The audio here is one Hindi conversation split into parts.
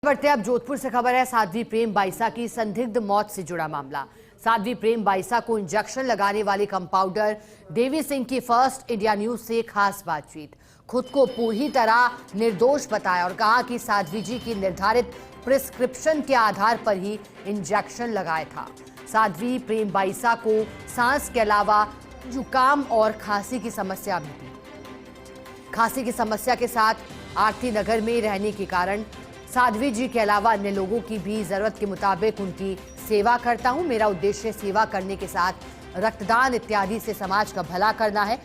बढ़ते अब जोधपुर से खबर है। साध्वी प्रेम बाईसा की संदिग्ध मौत से जुड़ा मामला। साध्वी प्रेम बाईसा को इंजेक्शन लगाने वाले कंपाउंडर देवी सिंह की फर्स्ट इंडिया न्यूज से खास बातचीत। खुद को पूरी तरह निर्दोष बताया और कहा कि साध्वी जी की निर्धारित प्रिस्क्रिप्शन के आधार पर ही इंजेक्शन लगाया था। साध्वी प्रेम बाईसा को सांस के अलावा जुकाम और खांसी की समस्या भी थी। खांसी की समस्या के साथ आरती नगर में रहने के कारण साध्वी जी के अलावा अन्य लोगों की भी जरूरत के मुताबिक उनकी सेवा करता हूं। मेरा उद्देश्य सेवा करने के साथ रक्तदान इत्यादि से समाज का भला करना है।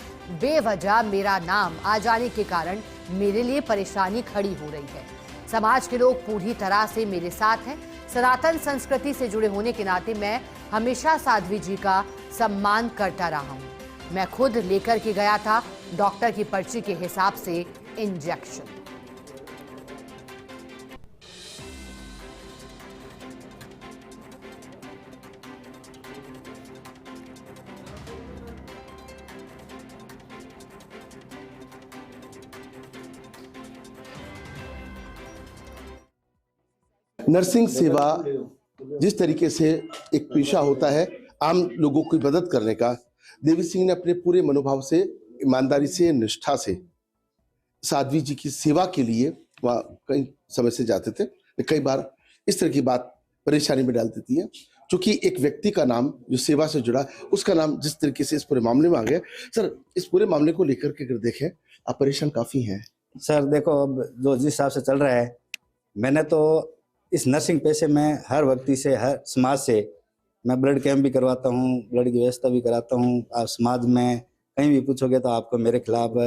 बेवजह मेरा नाम आ जाने के कारण मेरे लिए परेशानी खड़ी हो रही है। समाज के लोग पूरी तरह से मेरे साथ हैं। सनातन संस्कृति से जुड़े होने के नाते मैं हमेशा साध्वी जी का सम्मान करता रहा हूं। मैं खुद लेकर के गया था डॉक्टर की पर्ची के हिसाब से इंजेक्शन। नर्सिंग सेवा जिस तरीके से एक पेशा होता है आम लोगों की मदद करने का, देवी सिंह ने अपने पूरे मनोभाव से, ईमानदारी से, निष्ठा से साध्वी जी की सेवा के लिए वहाँ कई समय से जाते थे। कई बार इस तरह की बात परेशानी में डाल देती है, क्योंकि एक व्यक्ति का नाम जो सेवा से जुड़ा, उसका नाम जिस तरीके से इस पूरे मामले में आ गया। सर, इस पूरे मामले को लेकर के अगर देखें, आप परेशान काफी हैं। सर देखो, अब जो जिस हिसाब से चल रहा है, मैंने तो इस नर्सिंग पेशे में हर व्यक्ति से, हर समाज से मैं ब्लड कैंप भी करवाता हूँ, ब्लड की व्यवस्था भी कराता हूँ। आप समाज में कहीं भी पूछोगे तो आपको मेरे खिलाफ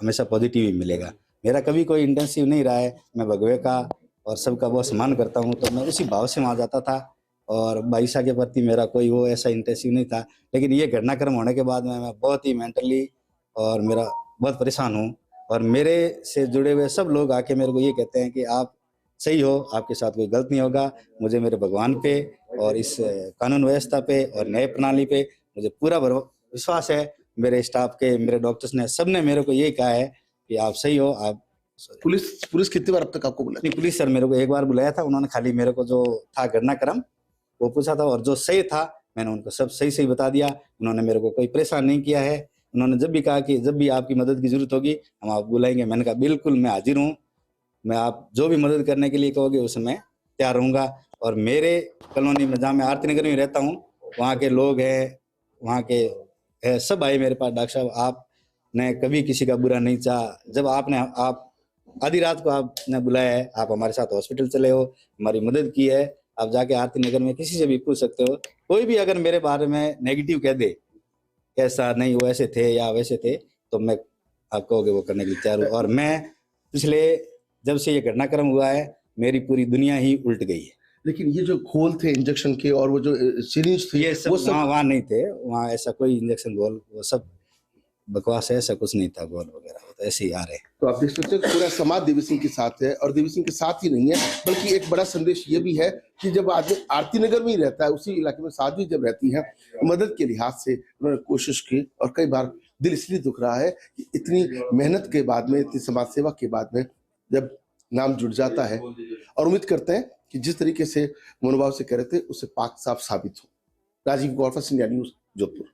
हमेशा पॉजिटिव ही मिलेगा। मेरा कभी कोई इंटेंसिव नहीं रहा है। मैं भगवे का और सबका बहुत सम्मान करता हूँ, तो मैं उसी भाव से वहाँ जाता था और बाईसा के प्रति मेरा कोई वो ऐसा इंटेंसिव नहीं था। लेकिन ये घटनाक्रम होने के बाद मैं बहुत ही मेंटली और मेरा बहुत परेशान हूँ। और मेरे से जुड़े हुए सब लोग आके मेरे को ये कहते हैं कि आप सही हो, आपके साथ कोई गलत नहीं होगा। मुझे मेरे भगवान पे और इस कानून व्यवस्था पे और न्याय प्रणाली पे मुझे पूरा विश्वास है। मेरे स्टाफ के, मेरे डॉक्टर्स ने, सबने मेरे को यही कहा है कि आप सही हो। आप पुलिस कितनी बार अब तक आपको बुलाया? नहीं, पुलिस सर मेरे को एक बार बुलाया था। उन्होंने खाली मेरे को जो था घटनाक्रम वो पूछा था और जो सही था मैंने उनको सब सही सही बता दिया। उन्होंने मेरे को कोई परेशान नहीं किया है। उन्होंने जब भी कहा कि जब भी आपकी मदद की जरूरत होगी हम आप बुलाएंगे। मैंने कहा बिल्कुल मैं हाजिर हूँ। मैं आप जो भी मदद करने के लिए कहोगे उसमें तैयार रहूँगा। और मेरे कॉलोनी में, जहाँ मैं आरती नगर में रहता हूँ, वहाँ के लोग हैं, वहाँ के है, सब आए मेरे पास। डॉक्टर साहब, आपने कभी किसी का बुरा नहीं चाहा। जब आप आधी रात को आपने बुलाया है, आप हमारे साथ हॉस्पिटल चले हो, हमारी मदद की है। आप जाके आरती नगर में किसी से भी पूछ सकते हो। कोई भी अगर मेरे बारे में नेगेटिव कह दे, ऐसा नहीं वो ऐसे थे या वैसे थे, तो मैं आप कहोगे वो करने के लिए तैयार हूँ। और मैं पिछले जब से ये घटनाक्रम हुआ है मेरी पूरी दुनिया ही उल्ट गई है। लेकिन ये जो घोल थे इंजेक्शन के और वो जो सिरिंज थे, ये सब वहाँ नहीं थे। वहाँ ऐसा कोई इंजेक्शन घोल वो सब बकवास है। ऐसा कुछ नहीं था घोल वगैरह, तो ऐसे ही आ रहे। तो आप देख सकते हैं पूरा समाज देवी सिंह के साथ है। और देवी सिंह के साथ ही नहीं है, बल्कि एक बड़ा संदेश ये भी है कि जब आदमी आरती नगर में ही रहता है, उसी इलाके में साध्वी जब रहती है, मदद के लिहाज से उन्होंने कोशिश की। और कई बार दिल इसलिए दुख रहा है कि इतनी मेहनत के बाद में, इतनी समाज सेवा के बाद में जब नाम जुड़ जाता है, और उम्मीद करते हैं कि जिस तरीके से मनोभाव से कह रहे थे उससे पाक साफ साबित हो। राजीव गौरव, इंडिया न्यूज, जोधपुर।